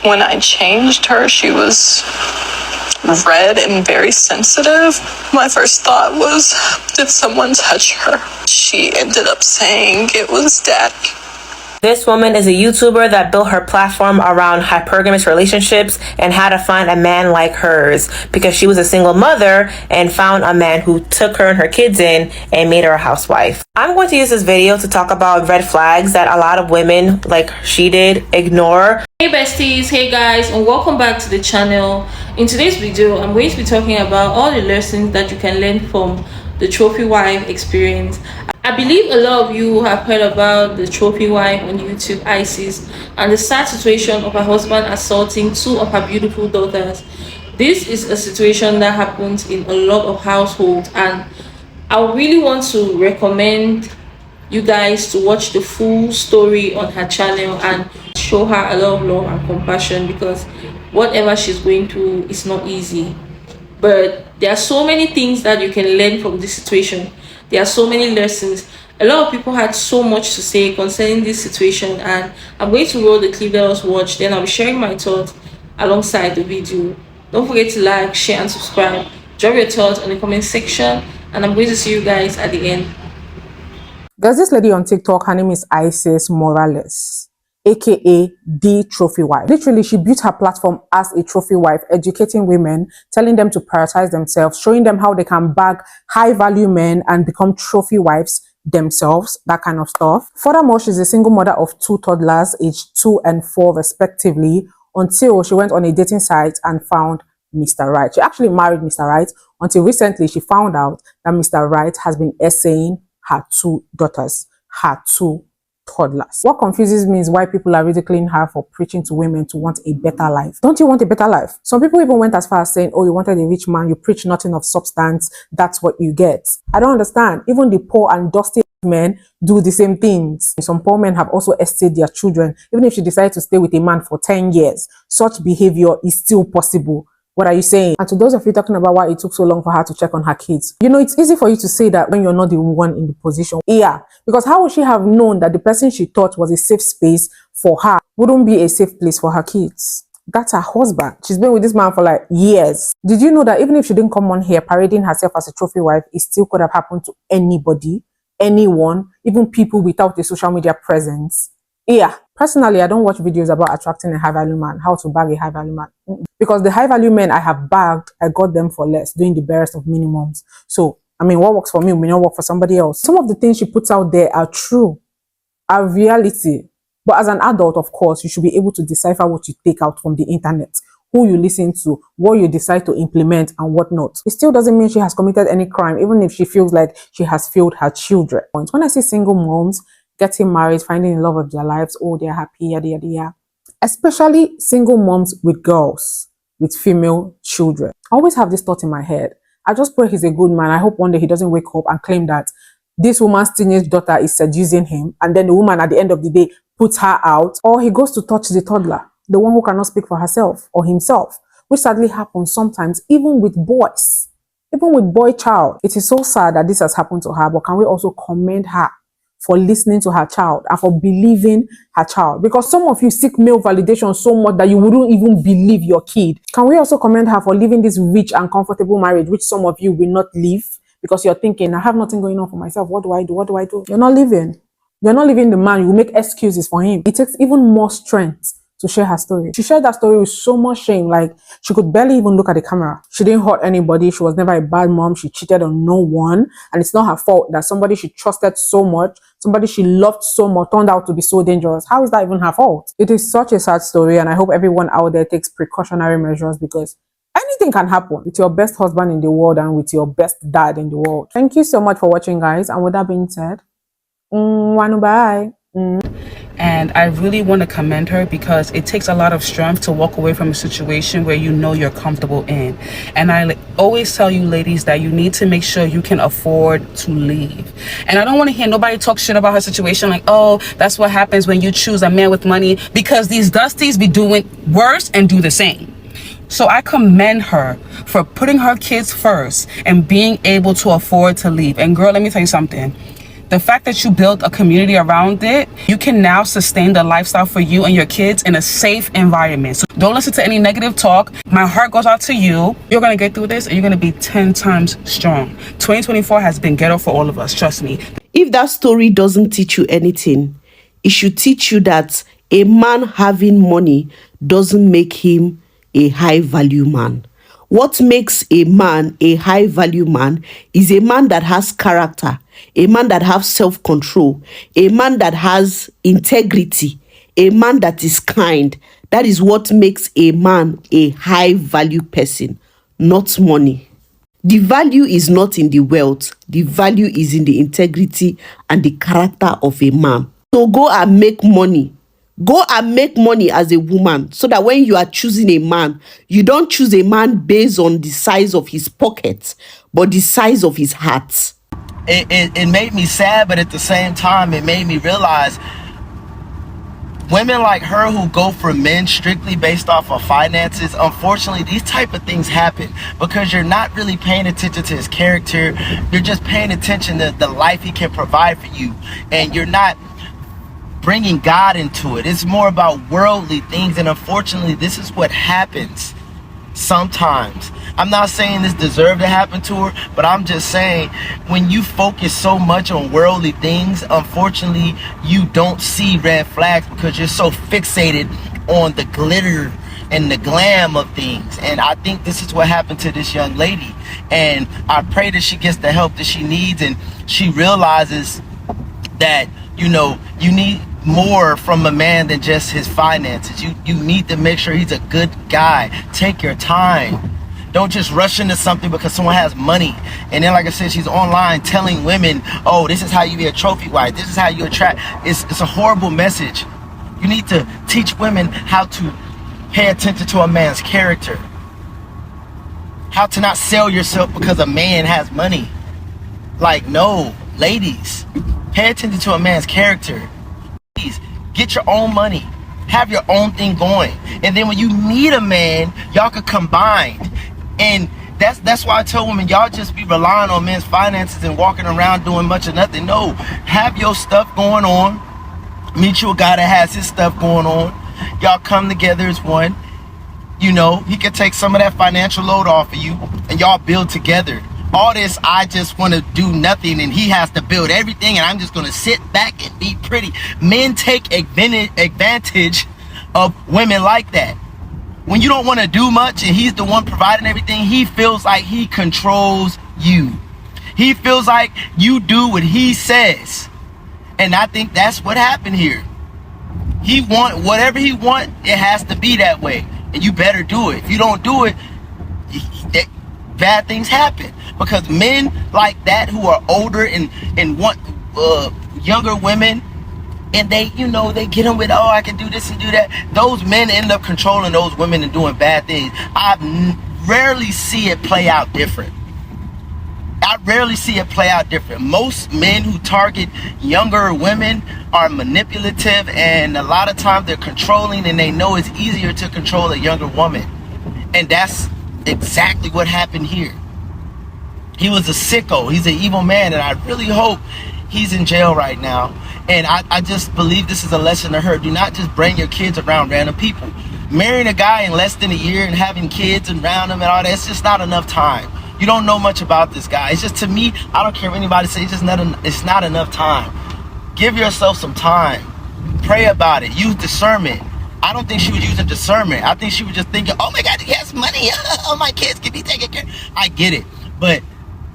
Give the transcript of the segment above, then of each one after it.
When I changed her, she was red and very sensitive. My first thought was, did someone touch her? She ended up saying it was Daddy. This woman is a YouTuber that built her platform around hypergamous relationships and how to find a man like hers, because she was a single mother and found a man who took her and her kids in and made her a housewife. I'm going to use this video to talk about red flags that a lot of women, like she did, ignore. Hey besties, hey guys, and welcome back to the channel. In today's video, I'm going to be talking about all the lessons that you can learn from the trophy wife experience. I believe a lot of you have heard about the trophy wife on YouTube, Isis, and the sad situation of her husband assaulting two of her beautiful daughters. This is a situation that happens in a lot of households, and I really want to recommend you guys to watch the full story on her channel and show her a lot of love and compassion, because whatever she's going through is not easy. But there are so many things that you can learn from this situation. There are so many lessons. A lot of people had so much to say concerning this situation, and I'm going to roll the clip that I was watched, then I'll be sharing my thoughts alongside the video. Don't forget to like, share and subscribe. Drop your thoughts in the comment section, and I'm going to see you guys at the end. There's this lady on TikTok, her name is Isis Morales, aka the trophy wife. Literally, she built her platform as a trophy wife, educating women, telling them to prioritize themselves, showing them how they can bag high value men and become trophy wives themselves, that kind of stuff. Furthermore, she's a single mother of two toddlers, aged 2 and 4 respectively, until she went on a dating site and found Mr. Right. She actually married Mr. Right until recently she found out that Mr. Right has been essaying her 2 daughters, her 2 toddlers. What confuses me is why people are ridiculing her for preaching to women to want a better life. Don't you want a better life? Some people even went as far as saying, oh, you wanted a rich man, you preach nothing of substance, that's what you get. I don't understand. Even the poor and dusty men do the same things. Some poor men have also essayed their children. Even if she decided to stay with a man for 10 years, such behavior is still possible. What are you saying? And to those of you talking about why it took so long for her to check on her kids, you know, it's easy for you to say that when you're not the one in the position. Yeah, because how would she have known that the person she thought was a safe space for her wouldn't be a safe place for her kids? That's her husband. She's been with this man for like years. Did you know that even if she didn't come on here parading herself as a trophy wife, it still could have happened to anybody, anyone, even people without a social media presence? Yeah, personally, I don't watch videos about attracting a high-value man, how to bag a high-value man. Because the high-value men I have bagged, I got them for less, doing the barest of minimums. So, I mean, what works for me may not work for somebody else. Some of the things she puts out there are true, are reality. But as an adult, of course, you should be able to decipher what you take out from the internet, who you listen to, what you decide to implement, and what not. It still doesn't mean she has committed any crime, even if she feels like she has failed her children. When I see single moms getting married, finding the love of their lives, oh, they're happy, yada, yada, yada. Especially single moms with girls, with female children. I always have this thought in my head. I just pray he's a good man. I hope one day he doesn't wake up and claim that this woman's teenage daughter is seducing him, and then the woman at the end of the day puts her out, or he goes to touch the toddler, the one who cannot speak for herself or himself, which sadly happens sometimes, even with boys, even with boy child. It is so sad that this has happened to her, but can we also commend her for listening to her child and for believing her child? Because some of you seek male validation so much that you wouldn't even believe your kid. Can we also commend her for living this rich and comfortable marriage, which some of you will not live because you're thinking, I have nothing going on for myself. What do I do? What do I do? You're not living. You're not living the man. You make excuses for him. It takes even more strength to share her story. She shared that story with so much shame, like she could barely even look at the camera. She didn't hurt anybody. She was never a bad mom. She cheated on no one. And it's not her fault that somebody she trusted so much, somebody she loved so much, turned out to be so dangerous. How is that even her fault? It is such a sad story, and I hope everyone out there takes precautionary measures, because anything can happen with your best husband in the world and with your best dad in the world. Thank you so much for watching, guys. And with that being said, bye. And I really want to commend her, because it takes a lot of strength to walk away from a situation where you know you're comfortable in. And I always tell you ladies that you need to make sure you can afford to leave. And I don't want to hear nobody talk shit about her situation, like, oh, that's what happens when you choose a man with money, because these dusties be doing worse and do the same. So I commend her for putting her kids first and being able to afford to leave. And girl, let me tell you something. The fact that you built a community around it, you can now sustain the lifestyle for you and your kids in a safe environment. So don't listen to any negative talk. My heart goes out to you. You're going to get through this and you're going to be 10 times strong. 2024 has been ghetto for all of us. Trust me. If that story doesn't teach you anything, it should teach you that a man having money doesn't make him a high value man. What makes a man a high value man is a man that has character, a man that has self-control, a man that has integrity, a man that is kind. That is what makes a man a high value person, not money. The value is not in the wealth. The value is in the integrity and the character of a man. So go and make money. Go and make money as a woman so that when you are choosing a man, you don't choose a man based on the size of his pockets, but the size of his heart. It made me sad, but at the same time, it made me realize women like her who go for men strictly based off of finances, unfortunately, these type of things happen because you're not really paying attention to his character. You're just paying attention to the life he can provide for you, and you're not bringing God into it. It's more about worldly things, and unfortunately this is what happens sometimes. I'm not saying this deserved to happen to her, but I'm just saying when you focus so much on worldly things, unfortunately you don't see red flags because you're so fixated on the glitter and the glam of things. And I think this is what happened to this young lady, and I pray that she gets the help that she needs and she realizes that, you know, you need more from a man than just his finances. You need to make sure he's a good guy. Take your time. Don't just rush into something because someone has money. And then, like I said, she's online telling women, oh, this is how you be a trophy wife. This is how you attract. It's a horrible message. You need to teach women how to pay attention to a man's character. How to not sell yourself because a man has money. Like, no, ladies, pay attention to a man's character. Please, get your own money. Have your own thing going. And then when you meet a man, y'all could combine. And that's why I tell women, y'all just be relying on men's finances and walking around doing much of nothing. No, have your stuff going on. Meet you a guy that has his stuff going on. Y'all come together as one. You know, he can take some of that financial load off of you and y'all build together. All this, I just want to do nothing and he has to build everything and I'm just going to sit back and be pretty. Men take advantage of women like that. When you don't want to do much and he's the one providing everything, he feels like he controls you. He feels like you do what he says. And I think that's what happened here. He want whatever he want, it has to be that way. And you better do it. If you don't do it, bad things happen. Because men like that who are older and want younger women, and they, you know, they get them with, oh, I can do this and do that. Those men end up controlling those women and doing bad things. I rarely see it play out different. Most men who target younger women are manipulative, and a lot of times they're controlling, and they know it's easier to control a younger woman. And that's exactly what happened here. He was a sicko. He's an evil man, and I really hope he's in jail right now. And I just believe this is a lesson to her. Do not just bring your kids around random people. Marrying a guy in less than a year and having kids around him and all that, it's just not enough time. You don't know much about this guy. It's just, to me, I don't care what anybody says, it's not enough time. Give yourself some time. Pray about it. Use discernment. I don't think she was using discernment. I think she was just thinking, oh my God, he has money. Oh, my kids can be taken care of. I get it. But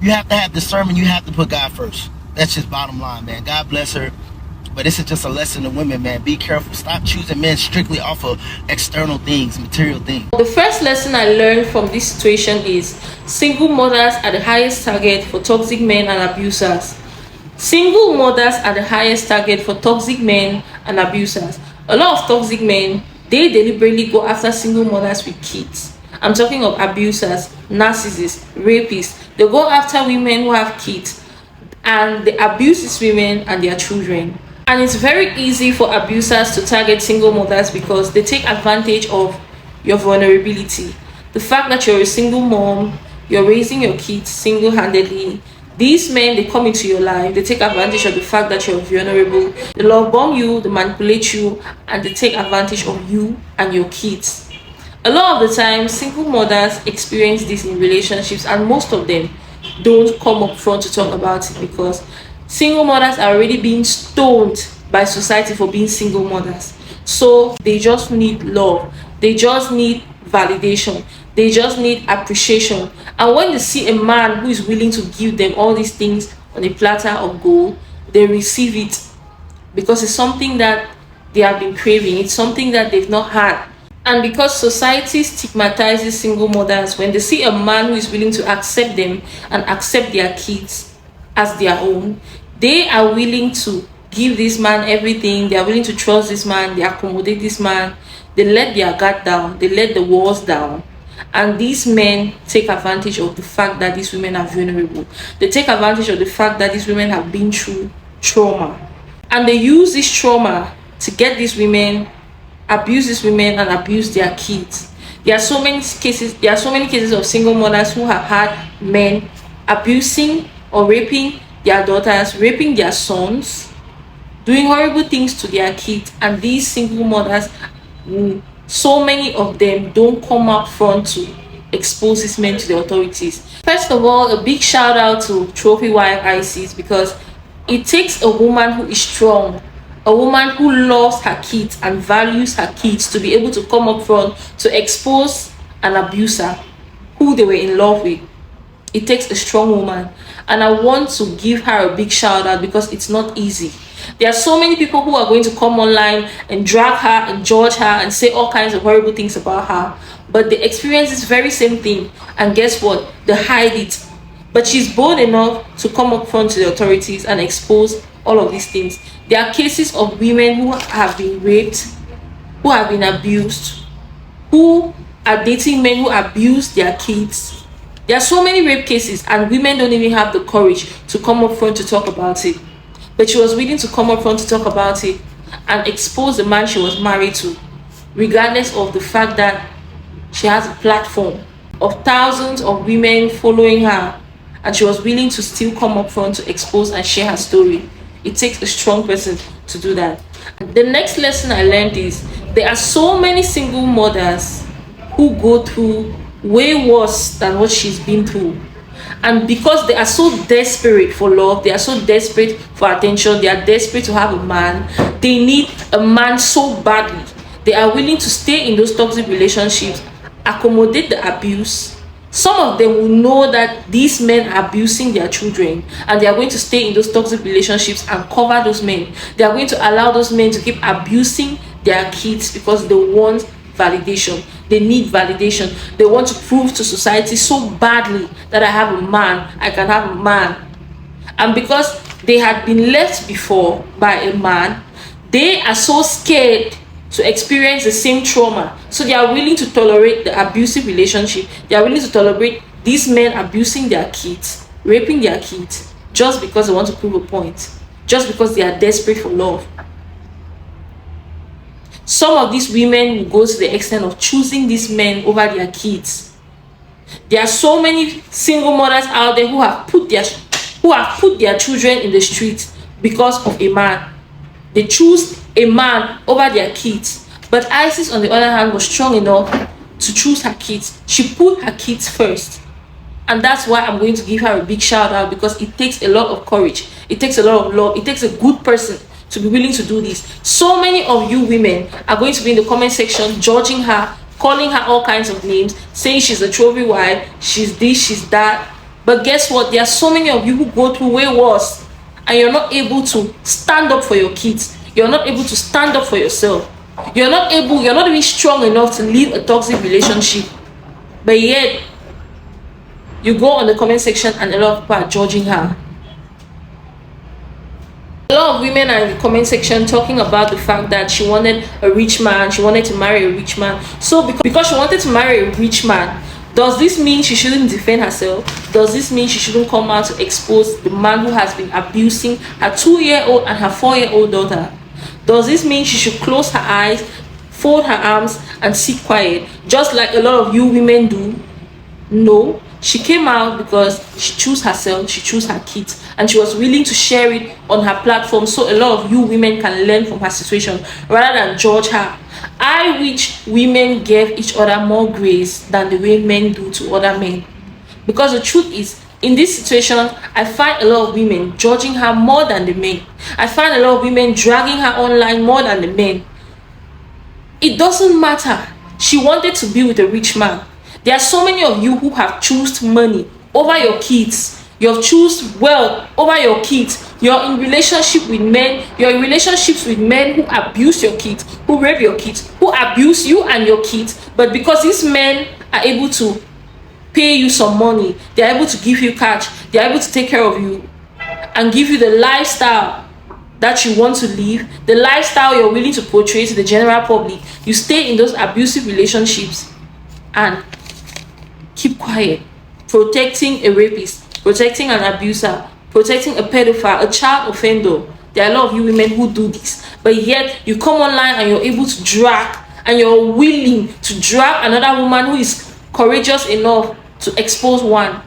you have to have discernment. You have to put God first. That's just bottom line, man. God bless her. But this is just a lesson to women, man. Be careful. Stop choosing men strictly off of external things, material things. The first lesson I learned from this situation is single mothers are the highest target for toxic men and abusers. Single mothers are the highest target for toxic men and abusers. A lot of toxic men, they deliberately go after single mothers with kids. I'm talking of abusers, narcissists, rapists. They go after women who have kids, and they abuse these women and their children. And it's very easy for abusers to target single mothers because they take advantage of your vulnerability. The fact that you're a single mom, you're raising your kids single-handedly, These men, they come into your life, they take advantage of the fact that you're vulnerable, they love bomb you, they manipulate you, and they take advantage of you and your kids. A lot of the time, single mothers experience this in relationships, and most of them don't come up front to talk about it because single mothers are already being stoned by society for being single mothers. So they just need love, they just need validation, they just need appreciation. And when they see a man who is willing to give them all these things on a platter of gold, they receive it because it's something that they have been craving, it's something that they've not had. And because society stigmatizes single mothers, when they see a man who is willing to accept them and accept their kids as their own, they are willing to give this man everything. They are willing to trust this man, they accommodate this man, they let their guard down, they let the walls down. And these men take advantage of the fact that these women are vulnerable. They take advantage of the fact that these women have been through trauma. And they use this trauma to get these women, abuse these women, and abuse their kids. There are so many cases of single mothers who have had men abusing or raping their daughters, raping their sons, doing horrible things to their kids. And these single mothers, so many of them don't come out front to expose these men to the authorities. First of all, a big shout out to trophy wife Isis, because it takes a woman who is strong, a woman who loves her kids and values her kids, to be able to come up front to expose an abuser who they were in love with. It takes a strong woman, and I want to give her a big shout out because it's not easy. There are so many people who are going to come online and drag her and judge her and say all kinds of horrible things about her, but they experience this very same thing, and guess what? They hide it. But she's bold enough to come up front to the authorities and expose all of these things. There are cases of women who have been raped, who have been abused, who are dating men who abuse their kids. There are so many rape cases, and women don't even have the courage to come up front to talk about it. But she was willing to come up front to talk about it and expose the man she was married to, regardless of the fact that she has a platform of thousands of women following her, and she was willing to still come up front to expose and share her story. It takes a strong person to do that. The next lesson I learned is there are so many single mothers who go through way worse than what she's been through. And because they are so desperate for love, they are so desperate for attention, they are desperate to have a man, they need a man so badly. They are willing to stay in those toxic relationships, accommodate the abuse. Some of them will know that these men are abusing their children, and they are going to stay in those toxic relationships and cover those men. They are going to allow those men to keep abusing their kids because they want validation. They need validation. They want to prove to society so badly that I have a man, I can have a man. And because they had been left before by a man, they are so scared to experience the same trauma, so they are willing to tolerate the abusive relationship. They are willing to tolerate these men abusing their kids, raping their kids, just because they want to prove a point, just because they are desperate for love. Some of these women will go to the extent of choosing these men over their kids. There are so many single mothers out there who have put their children in the street because of a man. They choose a man over their kids. But Isis, on the other hand, was strong enough to choose her kids. She put her kids first. And that's why I'm going to give her a big shout out, because it takes a lot of courage. It takes a lot of love. It takes a good person to be willing to do this. So many of you women are going to be in the comment section judging her, calling her all kinds of names, saying she's a trophy wife, she's this, she's that. But guess what? There are so many of you who go through way worse, and you're not able to stand up for your kids. You're not able to stand up for yourself. You're not even strong enough to leave a toxic relationship. But yet, you go on the comment section and a lot of people are judging her. A lot of women are in the comment section talking about the fact that she wanted a rich man, she wanted to marry a rich man. So because she wanted to marry a rich man, does this mean she shouldn't defend herself? Does this mean she shouldn't come out to expose the man who has been abusing her 2-year-old and her 4-year-old daughter? Does this mean she should close her eyes, fold her arms, and sit quiet, just like a lot of you women do? No. She came out because she chose herself, she chose her kids, and she was willing to share it on her platform so a lot of you women can learn from her situation rather than judge her. I wish women gave each other more grace than the way men do to other men. Because the truth is, in this situation, I find a lot of women judging her more than the men. I find a lot of women dragging her online more than the men. It doesn't matter. She wanted to be with a rich man. There are so many of you who have chosen money over your kids. You have chosen wealth over your kids. You're in relationship with men. You're in relationships with men who abuse your kids, who rape your kids, who abuse you and your kids. But because these men are able to pay you some money, they're able to give you cash, they're able to take care of you and give you the lifestyle that you want to live, the lifestyle you're willing to portray to the general public. You stay in those abusive relationships and keep quiet, protecting a rapist, protecting an abuser, protecting a pedophile, a child offender. There are a lot of you women who do this, but yet you come online and you're able to drag, and you're willing to drag another woman who is courageous enough to expose one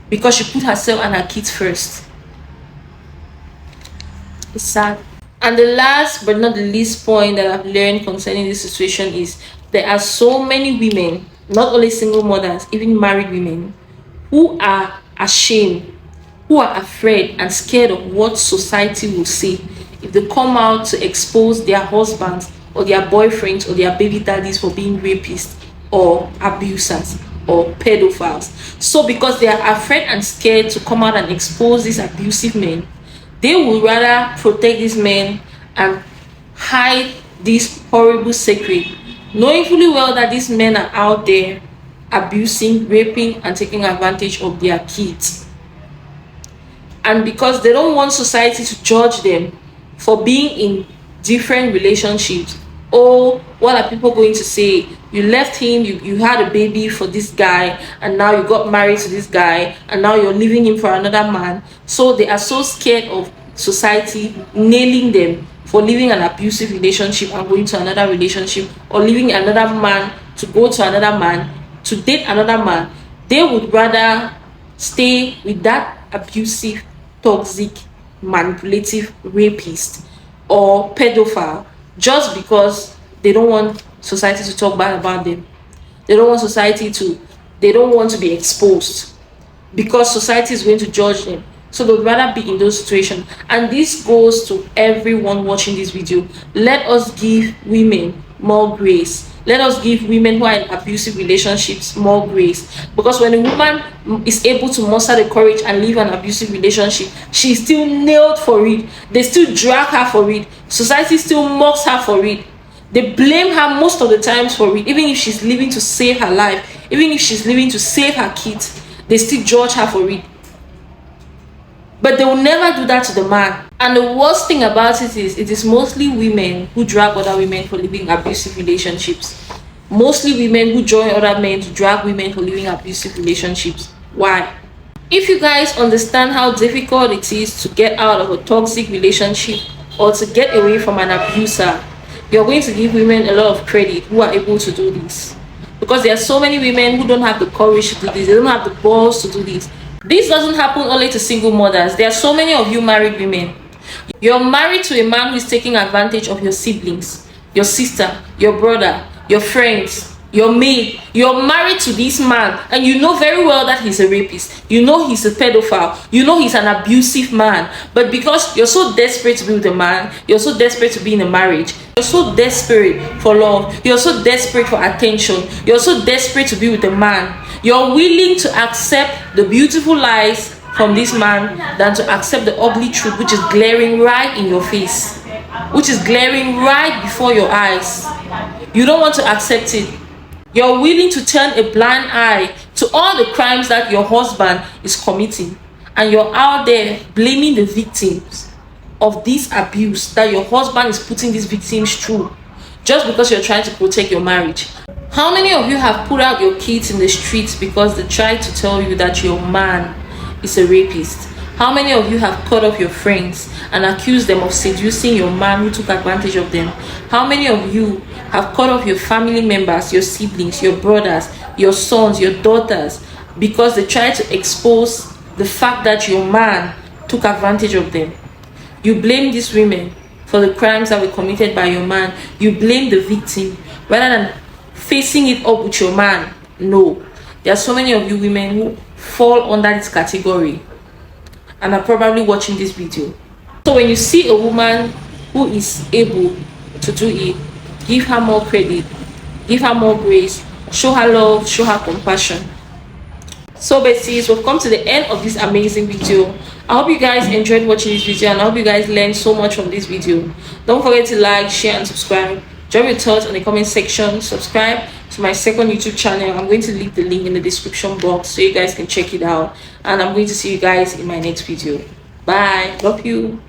because she put herself and her kids first. It's sad. And the last but not the least point that I've learned concerning this situation is there are so many women, not only single mothers, even married women, who are ashamed, who are afraid and scared of what society will say if they come out to expose their husbands or their boyfriends or their baby daddies for being rapists or abusers or pedophiles. So because they are afraid and scared to come out and expose these abusive men, they would rather protect these men and hide this horrible secret, knowing fully well that these men are out there abusing, raping, and taking advantage of their kids. And because they don't want society to judge them for being in different relationships, oh, what are people going to say? You left him, you had a baby for this guy, and now you got married to this guy, and now you're leaving him for another man. So they are so scared of society nailing them for leaving an abusive relationship and going to another relationship, or leaving another man to go to another man, to date another man. They would rather stay with that abusive, toxic, manipulative rapist or pedophile just because they don't want society to talk bad about them. They don't want they don't want to be exposed because society is going to judge them. So they'd rather be in those situations. And this goes to everyone watching this video. Let us give women more grace. Let us give women who are in abusive relationships more grace. Because when a woman is able to muster the courage and leave an abusive relationship, she's still nailed for it. They still drag her for it. Society still mocks her for it. They blame her most of the times for it. Even if she's living to save her life, even if she's living to save her kids, they still judge her for it. But they will never do that to the man. And the worst thing about it is mostly women who drag other women for living abusive relationships. Mostly women who join other men to drag women for living abusive relationships. Why? If you guys understand how difficult it is to get out of a toxic relationship or to get away from an abuser, you're going to give women a lot of credit who are able to do this. Because there are so many women who don't have the courage to do this. They don't have the balls to do this. This doesn't happen only to single mothers. There are so many of you married women. You're married to a man who is taking advantage of your siblings, your sister, your brother, your friends, your maid. You're married to this man and you know very well that he's a rapist. You know he's a pedophile. You know he's an abusive man. But because you're so desperate to be with a man, you're so desperate to be in a marriage, you're so desperate for love, you're so desperate for attention, you're so desperate to be with a man, you're willing to accept the beautiful lies from this man than to accept the ugly truth which is glaring right in your face, which is glaring right before your eyes. You don't want to accept it. You're willing to turn a blind eye to all the crimes that your husband is committing, and you're out there blaming the victims of this abuse that your husband is putting these victims through just because you're trying to protect your marriage. How many of you have put out your kids in the streets because they tried to tell you that your man is a rapist? How many of you have cut off your friends and accused them of seducing your man who took advantage of them? How many of you have cut off your family members, your siblings, your brothers, your sons, your daughters, because they try to expose the fact that your man took advantage of them. You blame these women for the crimes that were committed by your man. You blame the victim rather than facing it up with your man. No, there are so many of you women who fall under this category and are probably watching this video. So when you see a woman who is able to do it, give her more credit, give her more grace, show her love, show her compassion. So besties, we've come to the end of this amazing video. I hope you guys enjoyed watching this video, and I hope you guys learned so much from this video. Don't forget to like, share and subscribe. Drop your thoughts in the comment section. Subscribe to my second YouTube channel. I'm going to leave the link in the description box so you guys can check it out, and I'm going to see you guys in my next video. Bye. Love you.